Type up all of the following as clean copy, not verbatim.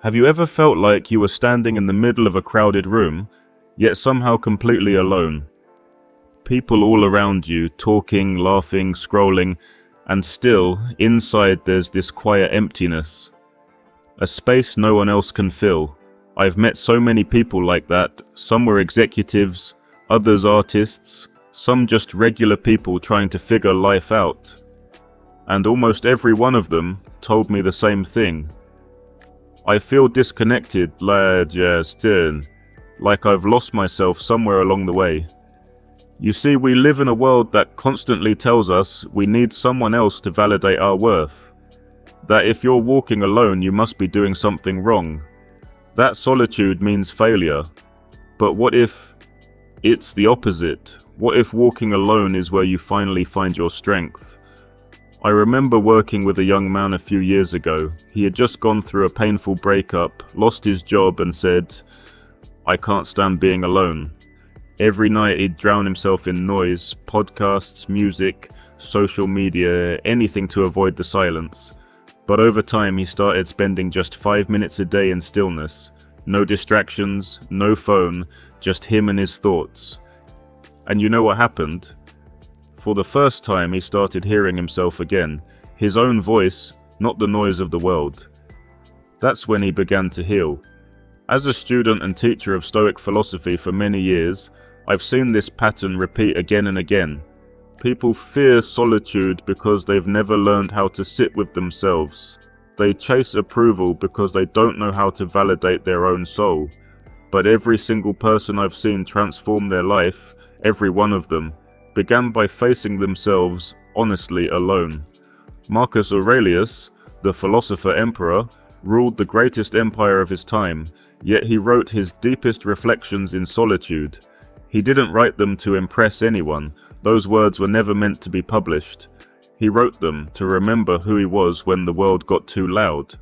Have you ever felt like you were standing in the middle of a crowded room, yet somehow completely alone? People all around you, talking, laughing, scrolling, and still, inside there's this quiet emptiness. A space no one else can fill. I've met so many people like that. Some were executives, others artists, some just regular people trying to figure life out. And almost every one of them told me the same thing. I feel disconnected, like I've lost myself somewhere along the way. You see, we live in a world that constantly tells us we need someone else to validate our worth. That if you're walking alone, you must be doing something wrong. That solitude means failure. But what if it's the opposite? What if walking alone is where you finally find your strength? I remember working with a young man a few years ago. He had just gone through a painful breakup, lost his job, and said, "I can't stand being alone." Every night he'd drown himself in noise, podcasts, music, social media, anything to avoid the silence. But over time he started spending just 5 minutes a day in stillness. No distractions, no phone, just him and his thoughts. And you know what happened? For the first time he started hearing himself again, his own voice, not the noise of the world. That's when he began to heal. As a student and teacher of Stoic philosophy for many years, I've seen this pattern repeat again and again. People fear solitude because they've never learned how to sit with themselves. They chase approval because they don't know how to validate their own soul. But every single person I've seen transform their life, every one of them, began by facing themselves honestly alone. Marcus Aurelius, the philosopher emperor, ruled the greatest empire of his time, yet he wrote his deepest reflections in solitude. He didn't write them to impress anyone. Those words were never meant to be published. He wrote them to remember who he was when the world got too loud.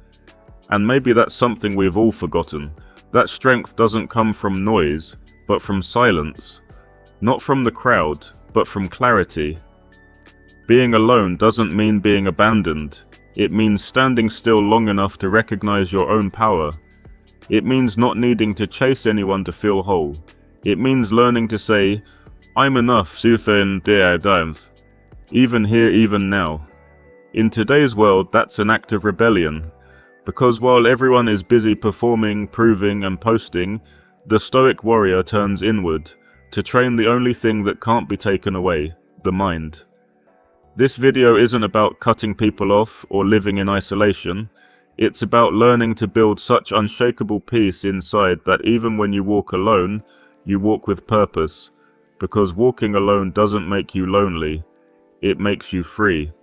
And maybe that's something we've all forgotten. That strength doesn't come from noise, but from silence. Not from the crowd, but from clarity. Being alone doesn't mean being abandoned. It means standing still long enough to recognize your own power. It means not needing to chase anyone to feel whole. It means learning to say, "I'm enough, even here, even now." In today's world, that's an act of rebellion. Because while everyone is busy performing, proving, and posting, the Stoic warrior turns inward, to train the only thing that can't be taken away, the mind. This video isn't about cutting people off or living in isolation. It's about learning to build such unshakable peace inside that even when you walk alone, you walk with purpose. Because walking alone doesn't make you lonely, it makes you free.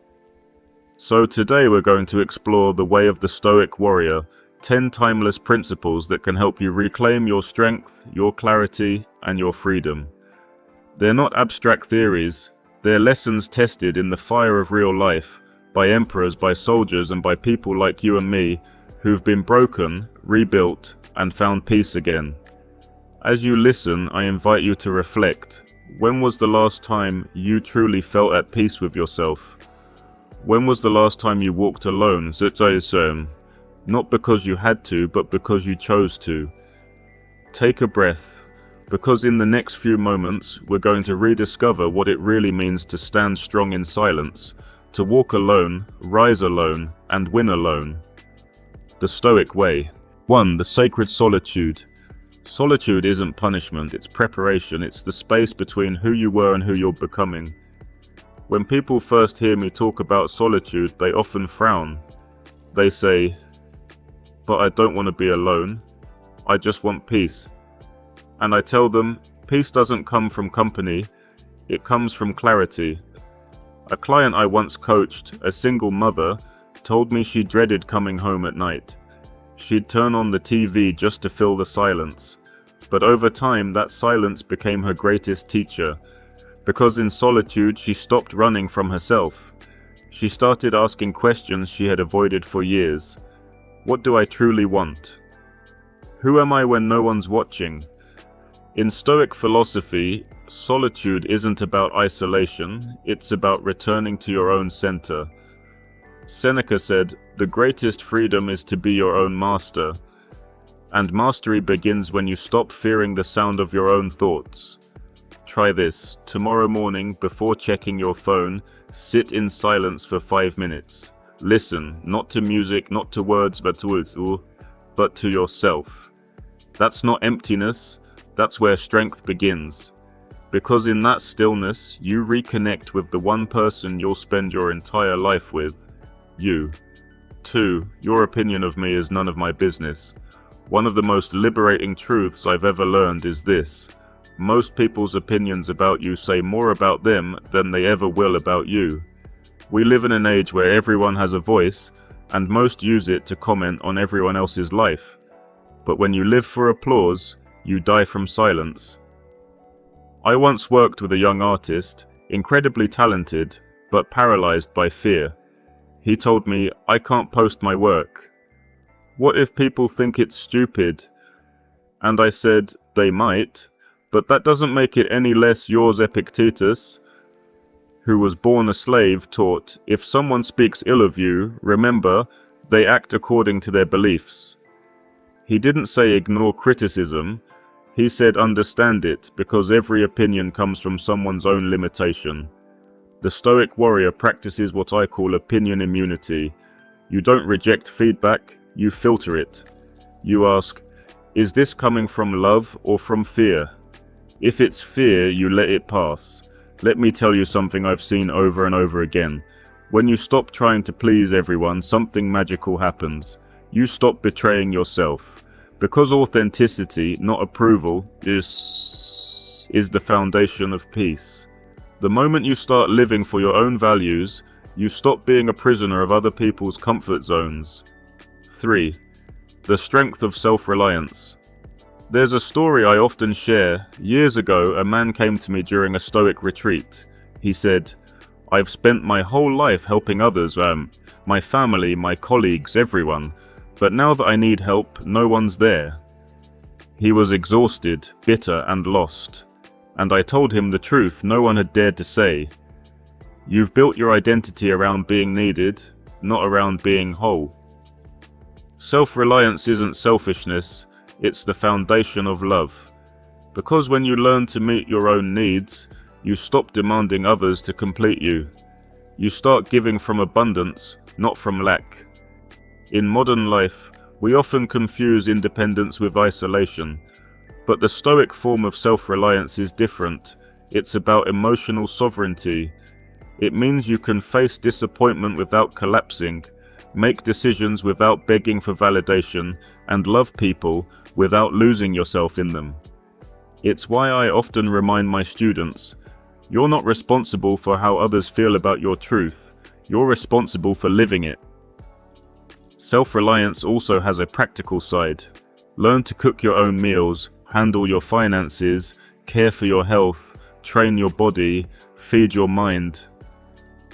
So today we're going to explore the way of the Stoic warrior, 10 timeless principles that can help you reclaim your strength, your clarity, and your freedom. They're not abstract theories, they're lessons tested in the fire of real life, by emperors, by soldiers, and by people like you and me, who've been broken, rebuilt, and found peace again. As you listen, I invite you to reflect. When was the last time you truly felt at peace with yourself? When was the last time you walked alone, not because you had to, but because you chose to? Take a breath, because in the next few moments, we're going to rediscover what it really means to stand strong in silence, to walk alone, rise alone, and win alone. The Stoic way. 1. The sacred solitude. Solitude isn't punishment, it's preparation. It's the space between who you were and who you're becoming. When people first hear me talk about solitude, they often frown. They say, "But I don't want to be alone. I just want peace." And I tell them, peace doesn't come from company, it comes from clarity. A client I once coached, a single mother, told me she dreaded coming home at night. She'd turn on the TV just to fill the silence. But over time, that silence became her greatest teacher. Because in solitude, she stopped running from herself. She started asking questions she had avoided for years. What do I truly want? Who am I when no one's watching? In Stoic philosophy, solitude isn't about isolation, it's about returning to your own center. Seneca said, "The greatest freedom is to be your own master." And mastery begins when you stop fearing the sound of your own thoughts. Try this. Tomorrow morning, before checking your phone, sit in silence for 5 minutes. Listen, not to music, not to words, but to yourself. That's not emptiness, that's where strength begins. Because in that stillness, you reconnect with the one person you'll spend your entire life with, you. 2. Your opinion of me is none of my business. One of the most liberating truths I've ever learned is this. Most people's opinions about you say more about them than they ever will about you. We live in an age where everyone has a voice, and most use it to comment on everyone else's life. But when you live for applause, you die from silence. I once worked with a young artist, incredibly talented, but paralyzed by fear. He told me, "I can't post my work. What if people think it's stupid?" And I said, "They might, but that doesn't make it any less yours." Epictetus, who was born a slave, taught, if someone speaks ill of you, remember, they act according to their beliefs. He didn't say ignore criticism, he said understand it, because every opinion comes from someone's own limitation. The Stoic warrior practices what I call opinion immunity. You don't reject feedback, you filter it. You ask, is this coming from love or from fear? If it's fear, you let it pass. Let me tell you something I've seen over and over again. When you stop trying to please everyone, something magical happens. You stop betraying yourself. Because authenticity, not approval, is the foundation of peace. The moment you start living for your own values, you stop being a prisoner of other people's comfort zones. 3. The strength of self-reliance. There's a story I often share. Years ago, a man came to me during a Stoic retreat. He said, "I've spent my whole life helping others, my family, my colleagues, everyone. But now that I need help, no one's there." He was exhausted, bitter, and lost. And I told him the truth no one had dared to say. You've built your identity around being needed, not around being whole. Self-reliance isn't selfishness, it's the foundation of love. Because when you learn to meet your own needs, you stop demanding others to complete you. You start giving from abundance, not from lack. In modern life, we often confuse independence with isolation. But the Stoic form of self-reliance is different. It's about emotional sovereignty. It means you can face disappointment without collapsing, make decisions without begging for validation, and love people without losing yourself in them. It's why I often remind my students, you're not responsible for how others feel about your truth. You're responsible for living it. Self-reliance also has a practical side. Learn to cook your own meals, handle your finances, care for your health, train your body, feed your mind.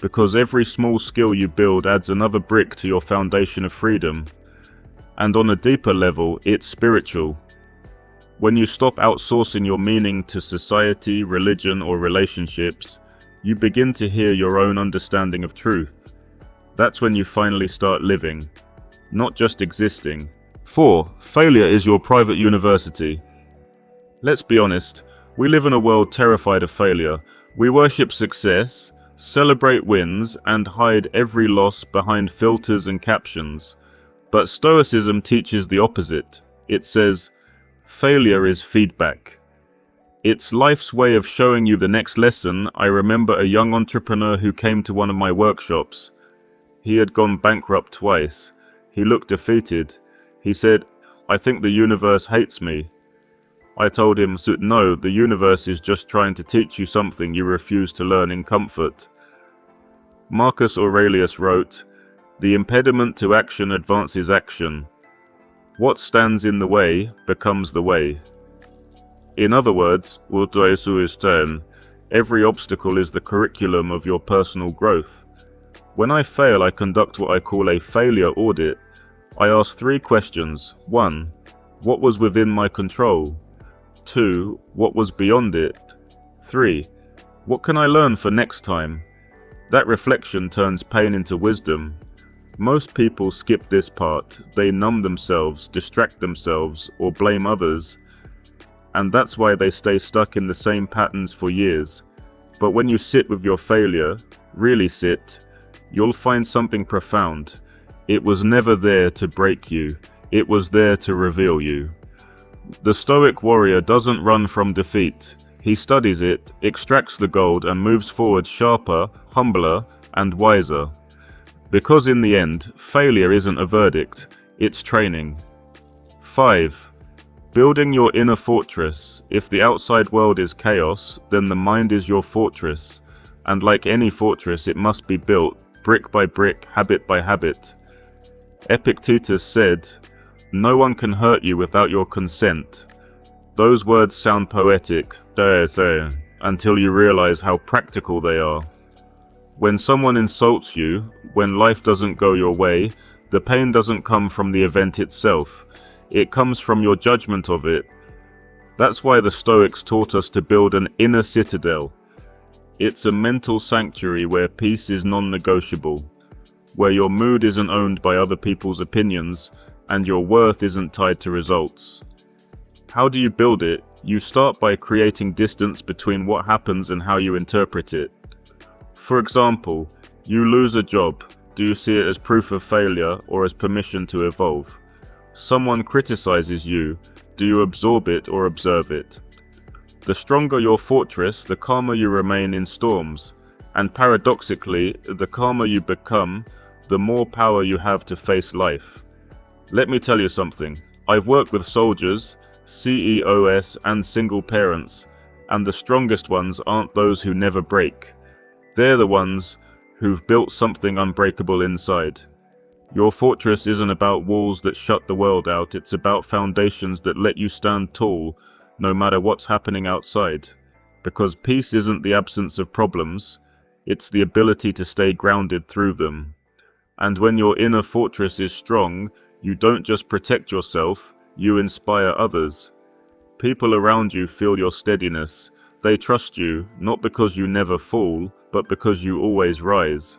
Because every small skill you build adds another brick to your foundation of freedom. And on a deeper level, it's spiritual. When you stop outsourcing your meaning to society, religion, or relationships, you begin to hear your own understanding of truth. That's when you finally start living, not just existing. 4. Failure is your private university. Let's be honest, we live in a world terrified of failure. We worship success, celebrate wins, and hide every loss behind filters and captions. But Stoicism teaches the opposite. It says, failure is feedback. It's life's way of showing you the next lesson. I remember a young entrepreneur who came to one of my workshops. He had gone bankrupt twice. He looked defeated. He said, "I think the universe hates me." I told him, "No, the universe is just trying to teach you something you refuse to learn in comfort." Marcus Aurelius wrote, "The impediment to action advances action. What stands in the way becomes the way." In other words, every obstacle is the curriculum of your personal growth. When I fail, I conduct what I call a failure audit. I ask 3 questions. 1. What was within my control? 2. What was beyond it? 3. What can I learn for next time? That reflection turns pain into wisdom. Most people skip this part. They numb themselves, distract themselves, or blame others, and that's why they stay stuck in the same patterns for years. But when you sit with your failure, really sit, you'll find something profound. It was never there to break you. It was there to reveal you. The Stoic warrior doesn't run from defeat. He studies it, extracts the gold, and moves forward sharper, humbler, and wiser. Because in the end, failure isn't a verdict, it's training. 5. Building your inner fortress. If the outside world is chaos, then the mind is your fortress. And like any fortress, it must be built, brick by brick, habit by habit. Epictetus said, "No one can hurt you without your consent." Those words sound poetic, until you realize how practical they are. When someone insults you, when life doesn't go your way, the pain doesn't come from the event itself. It comes from your judgment of it. That's why the Stoics taught us to build an inner citadel. It's a mental sanctuary where peace is non-negotiable, where your mood isn't owned by other people's opinions, and your worth isn't tied to results. How do you build it? You start by creating distance between what happens and how you interpret it. For example, you lose a job. Do you see it as proof of failure or as permission to evolve? Someone criticizes you. Do you absorb it or observe it? The stronger your fortress, the calmer you remain in storms. And paradoxically, the calmer you become, the more power you have to face life. Let me tell you something. I've worked with soldiers, CEOs, and single parents, and the strongest ones aren't those who never break. They're the ones who've built something unbreakable inside. Your fortress isn't about walls that shut the world out, it's about foundations that let you stand tall, no matter what's happening outside. Because peace isn't the absence of problems, it's the ability to stay grounded through them. And when your inner fortress is strong, you don't just protect yourself, you inspire others. People around you feel your steadiness. They trust you, not because you never fall, but because you always rise.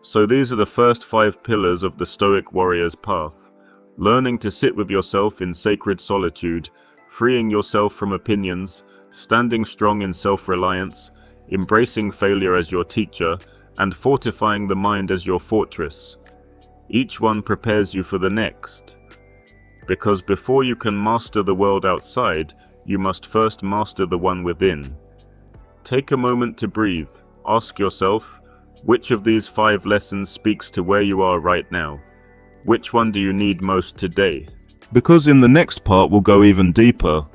So these are the first 5 pillars of the Stoic warrior's path. Learning to sit with yourself in sacred solitude, freeing yourself from opinions, standing strong in self-reliance, embracing failure as your teacher, and fortifying the mind as your fortress. Each one prepares you for the next. Because before you can master the world outside, you must first master the one within. Take a moment to breathe. Ask yourself, which of these 5 lessons speaks to where you are right now? Which one do you need most today? Because in the next part we'll go even deeper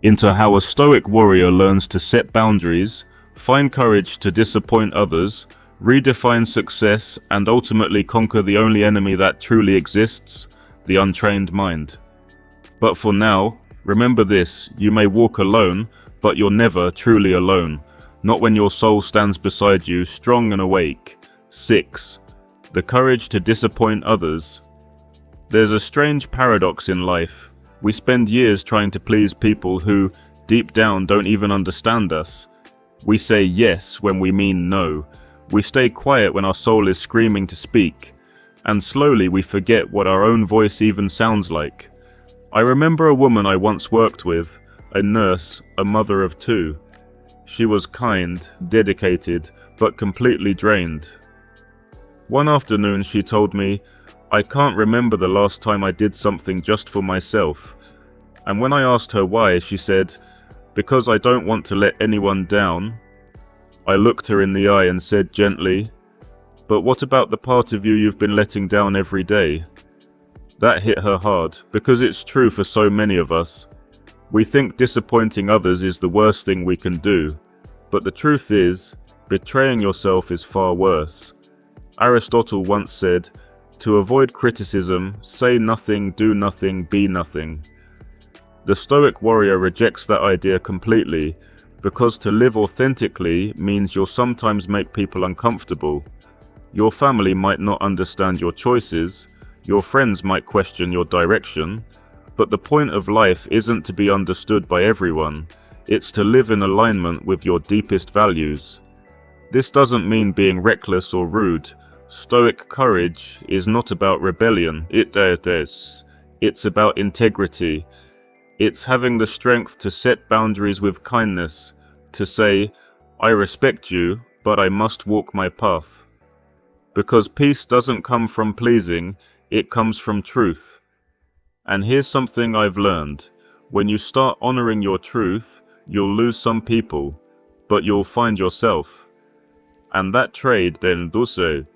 into how a Stoic warrior learns to set boundaries, find courage to disappoint others, redefine success, and ultimately conquer the only enemy that truly exists, the untrained mind. But for now, remember this, you may walk alone, but you're never truly alone. Not when your soul stands beside you, strong and awake. 6. The courage to disappoint others. There's a strange paradox in life. We spend years trying to please people who, deep down, don't even understand us. We say yes when we mean no. We stay quiet when our soul is screaming to speak. And slowly we forget what our own voice even sounds like. I remember a woman I once worked with, a nurse, a mother of 2. She was kind, dedicated, but completely drained. One afternoon she told me, "I can't remember the last time I did something just for myself." And when I asked her why, she said, "Because I don't want to let anyone down." I looked her in the eye and said gently, "But what about the part of you you've been letting down every day?" That hit her hard, because it's true for so many of us. We think disappointing others is the worst thing we can do, but the truth is, betraying yourself is far worse. Aristotle once said, "To avoid criticism, say nothing, do nothing, be nothing." The Stoic warrior rejects that idea completely, because to live authentically means you'll sometimes make people uncomfortable. Your family might not understand your choices, your friends might question your direction, but the point of life isn't to be understood by everyone, it's to live in alignment with your deepest values. This doesn't mean being reckless or rude, Stoic courage is not about rebellion. It's about integrity. It's having the strength to set boundaries with kindness, to say, I respect you, but I must walk my path. Because peace doesn't come from pleasing, it comes from truth. And here's something I've learned. When you start honoring your truth, you'll lose some people, but you'll find yourself. And that trade, then, dulce,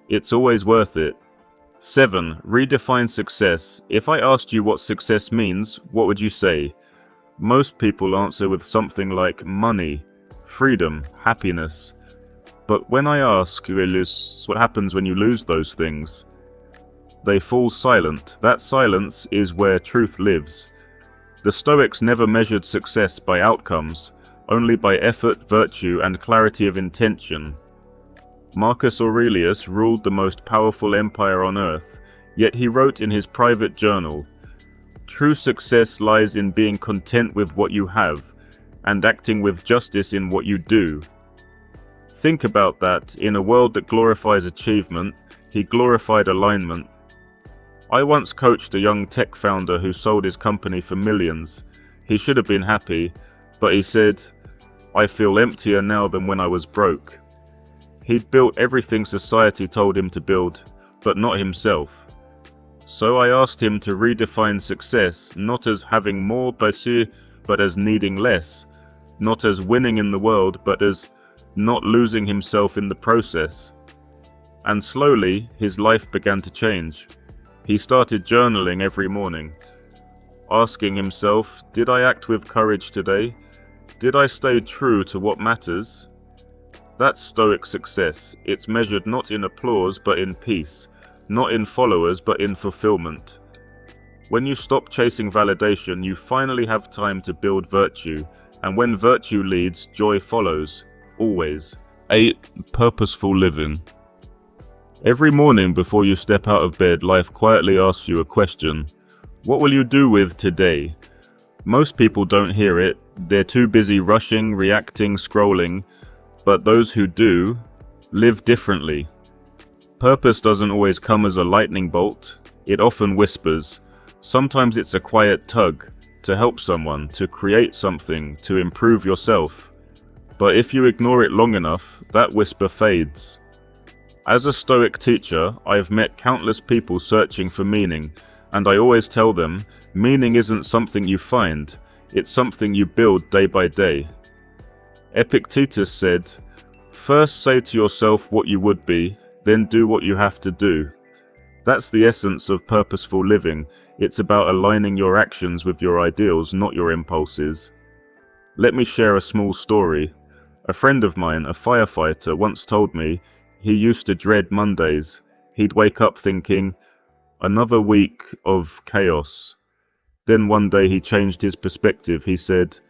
it's always worth it. 7. Redefine success. If I asked you what success means, what would you say? Most people answer with something like money, freedom, happiness. But when I ask, what happens when you lose those things? They fall silent. That silence is where truth lives. The Stoics never measured success by outcomes, only by effort, virtue, and clarity of intention. Marcus Aurelius ruled the most powerful empire on earth, yet he wrote in his private journal, "True success lies in being content with what you have, and acting with justice in what you do." Think about that. In a world that glorifies achievement, he glorified alignment. I once coached a young tech founder who sold his company for millions. He should have been happy, but he said, "I feel emptier now than when I was broke." He'd built everything society told him to build, but not himself. So I asked him to redefine success, not as having more but as needing less, not as winning in the world, but as not losing himself in the process. And slowly, his life began to change. He started journaling every morning, asking himself, did I act with courage today? Did I stay true to what matters? That's Stoic success. It's measured not in applause but in peace, not in followers but in fulfillment. When you stop chasing validation, you finally have time to build virtue, and when virtue leads, joy follows, always. 8. Purposeful living. Every morning before you step out of bed, life quietly asks you a question. What will you do with today? Most people don't hear it. They're too busy rushing, reacting, scrolling. But those who do, live differently. Purpose doesn't always come as a lightning bolt. It often whispers. Sometimes it's a quiet tug to help someone, to create something, to improve yourself. But if you ignore it long enough, that whisper fades. As a Stoic teacher, I've met countless people searching for meaning, and I always tell them, meaning isn't something you find, it's something you build day by day. Epictetus said, "First say to yourself what you would be, then do what you have to do." That's the essence of purposeful living. It's about aligning your actions with your ideals, not your impulses. Let me share a small story. A friend of mine, a firefighter, once told me he used to dread Mondays. He'd wake up thinking, another week of chaos. Then one day he changed his perspective. He said,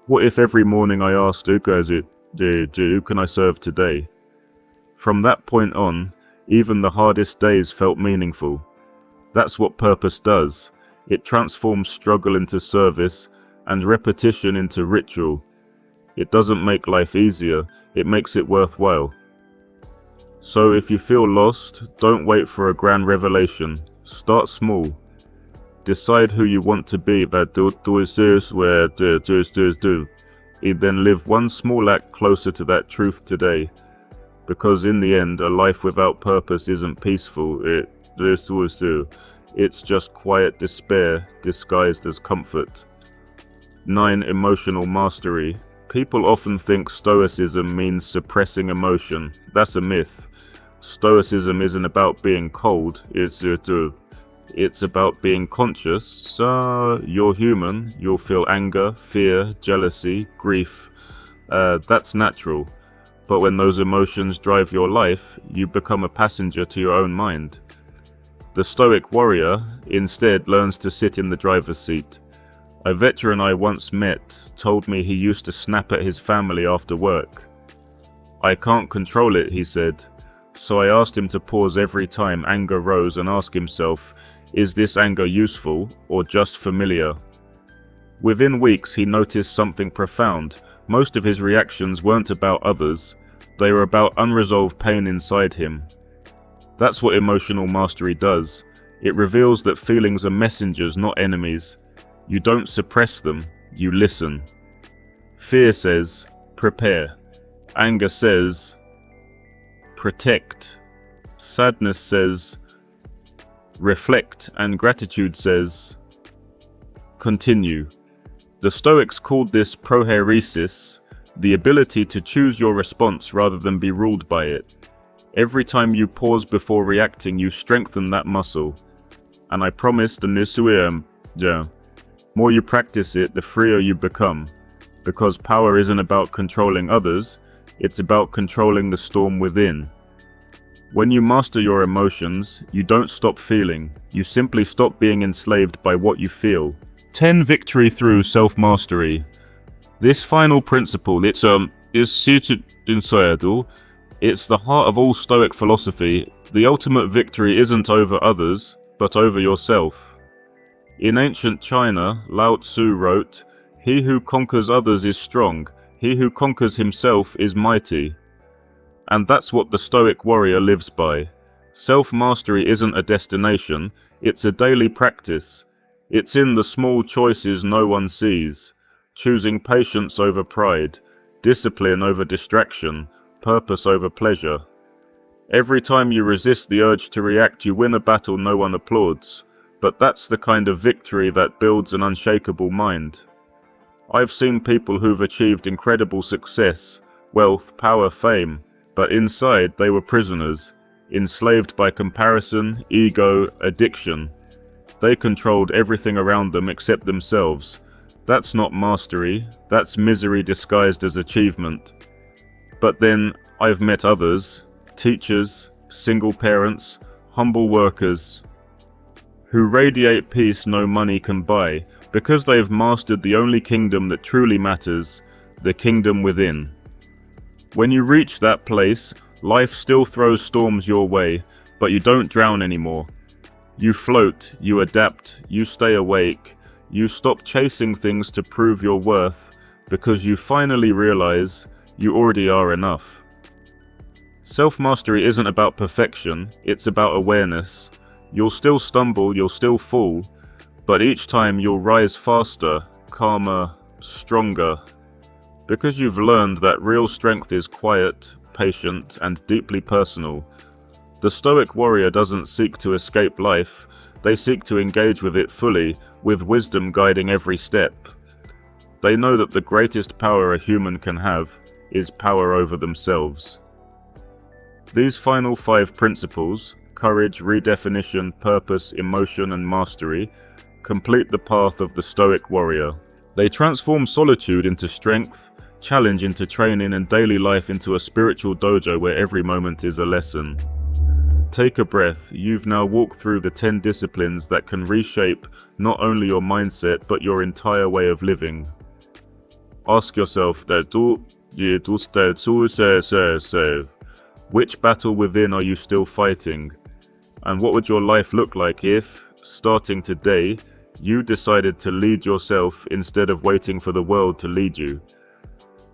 what if every morning I asked, who can I serve today? From that point on, even the hardest days felt meaningful. That's what purpose does. It transforms struggle into service and repetition into ritual. It doesn't make life easier, it makes it worthwhile. So if you feel lost, don't wait for a grand revelation. Start small. Decide who you want to be, then live one small act closer to that truth today. Because in the end, a life without purpose isn't peaceful, it's just quiet despair disguised as comfort. 9. Emotional mastery. People often think Stoicism means suppressing emotion. That's a myth. Stoicism isn't about being cold, it's about being conscious. You're human, you'll feel anger, fear, jealousy, grief. That's natural. But when those emotions drive your life, you become a passenger to your own mind. The Stoic warrior instead learns to sit in the driver's seat. A veteran I once met told me he used to snap at his family after work. I can't control it, he said. So I asked him to pause every time anger rose and ask himself, is this anger useful or just familiar? Within weeks he noticed something profound. Most of his reactions weren't about others. They are about unresolved pain inside him. That's what emotional mastery does. It reveals that feelings are messengers, not enemies. You don't suppress them, you listen. Fear says, prepare. Anger says, protect. Sadness says, reflect. And gratitude says, continue. The Stoics called this prohairesis, the ability to choose your response rather than be ruled by it. Every time you pause before reacting, you strengthen that muscle. And I promise the more you practice it, the freer you become. Because power isn't about controlling others, it's about controlling the storm within. When you master your emotions, you don't stop feeling. You simply stop being enslaved by what you feel. 10. Victory through self-mastery. This final principle, is seated inside. It's the heart of all Stoic philosophy. The ultimate victory isn't over others, but over yourself. In ancient China, Lao Tzu wrote, "He who conquers others is strong. He who conquers himself is mighty." And that's what the Stoic warrior lives by. Self-mastery isn't a destination, it's a daily practice. It's in the small choices no one sees, choosing patience over pride, discipline over distraction, purpose over pleasure. Every time you resist the urge to react, you win a battle no one applauds. But that's the kind of victory that builds an unshakable mind. I've seen people who've achieved incredible success, wealth, power, fame, but inside they were prisoners, enslaved by comparison, ego, addiction. They controlled everything around them except themselves. That's not mastery, that's misery disguised as achievement. But then I've met others, teachers, single parents, humble workers, who radiate peace no money can buy, because they have mastered the only kingdom that truly matters, the kingdom within. When you reach that place, life still throws storms your way, but you don't drown anymore. You float, you adapt, you stay awake, you stop chasing things to prove your worth, because you finally realize you already are enough. Self-mastery isn't about perfection, it's about awareness. You'll still stumble, you'll still fall, but each time you'll rise faster, calmer, stronger, because you've learned that real strength is quiet, patient, and deeply personal. The Stoic warrior doesn't seek to escape life, they seek to engage with it fully, with wisdom guiding every step. They know that the greatest power a human can have is power over themselves. These final 5 principles, courage, redefinition, purpose, emotion, and mastery, complete the path of the Stoic warrior. They transform solitude into strength, challenge into training, and daily life into a spiritual dojo where every moment is a lesson. Take a breath. You've now walked through the 10 disciplines that can reshape not only your mindset, but your entire way of living. Ask yourself, which battle within are you still fighting? And what would your life look like if, starting today, you decided to lead yourself instead of waiting for the world to lead you?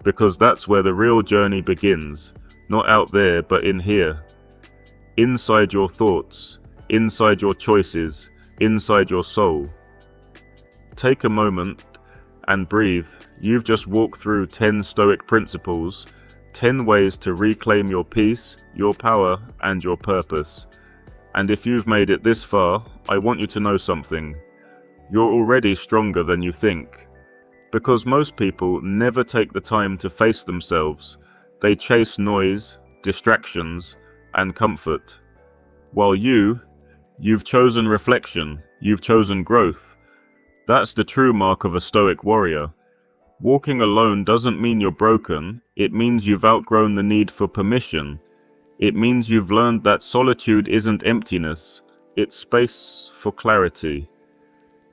Because that's where the real journey begins, not out there, but in here. Inside your thoughts, inside your choices, inside your soul. Take a moment and breathe. You've just walked through 10 Stoic principles, 10 ways to reclaim your peace, your power, and your purpose. And if you've made it this far, I want you to know something. You're already stronger than you think. Because most people never take the time to face themselves. They chase noise, distractions, and comfort. While you've chosen reflection, you've chosen growth. That's the true mark of a Stoic warrior. Walking alone doesn't mean you're broken, it means you've outgrown the need for permission. It means you've learned that solitude isn't emptiness, it's space for clarity.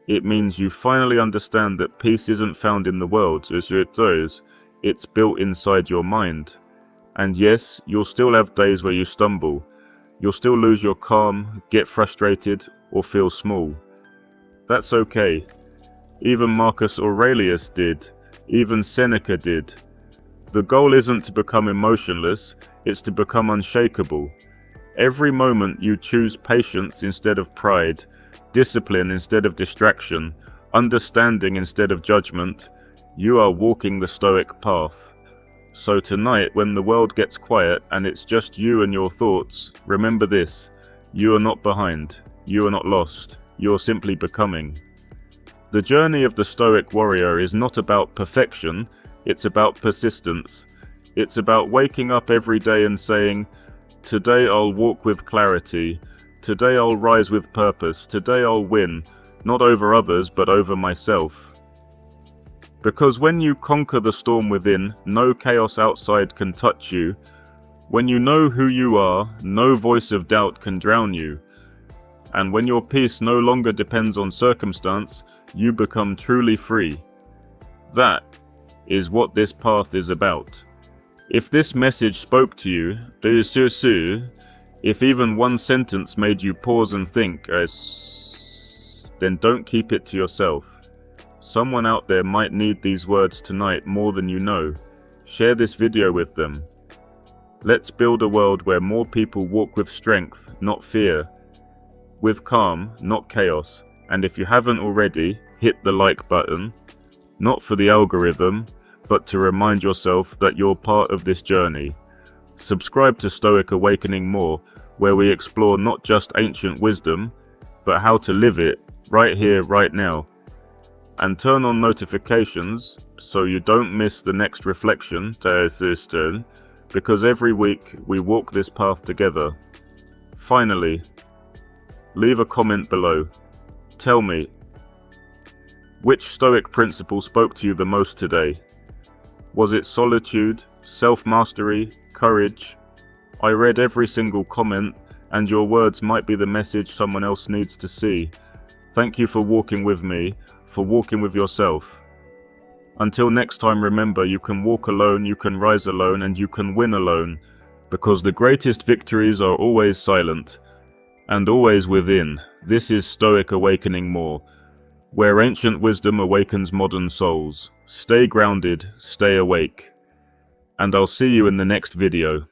It means you finally understand that peace isn't found in the world, it's built inside your mind. And yes, you'll still have days where you stumble. You'll still lose your calm, get frustrated, or feel small. That's okay. Even Marcus Aurelius did. Even Seneca did. The goal isn't to become emotionless, it's to become unshakable. Every moment you choose patience instead of pride, discipline instead of distraction, understanding instead of judgment, you are walking the Stoic path. So tonight, when the world gets quiet and it's just you and your thoughts, remember this: you are not behind, you are not lost, you're simply becoming. The journey of the Stoic warrior is not about perfection, it's about persistence. It's about waking up every day and saying, today I'll walk with clarity, today I'll rise with purpose, today I'll win, not over others but over myself. Because when you conquer the storm within, no chaos outside can touch you. When you know who you are, no voice of doubt can drown you. And when your peace no longer depends on circumstance, you become truly free. That is what this path is about. If this message spoke to you, veo3, if even one sentence made you pause and think, then don't keep it to yourself. Someone out there might need these words tonight more than you know. Share this video with them. Let's build a world where more people walk with strength, not fear, with calm, not chaos. And if you haven't already, hit the like button, not for the algorithm, but to remind yourself that you're part of this journey. Subscribe to Stoic Awakening More, where we explore not just ancient wisdom, but how to live it right here, right now. And turn on notifications so you don't miss the next reflection, because every week we walk this path together. Finally, leave a comment below. Tell me, which Stoic principle spoke to you the most today? Was it solitude, self-mastery, courage? I read every single comment, and your words might be the message someone else needs to see. Thank you for walking with me, for walking with yourself. Until next time, remember, you can walk alone, you can rise alone, and you can win alone, because the greatest victories are always silent, and always within. This is Stoic Awakening More, where ancient wisdom awakens modern souls. Stay grounded, stay awake, and I'll see you in the next video.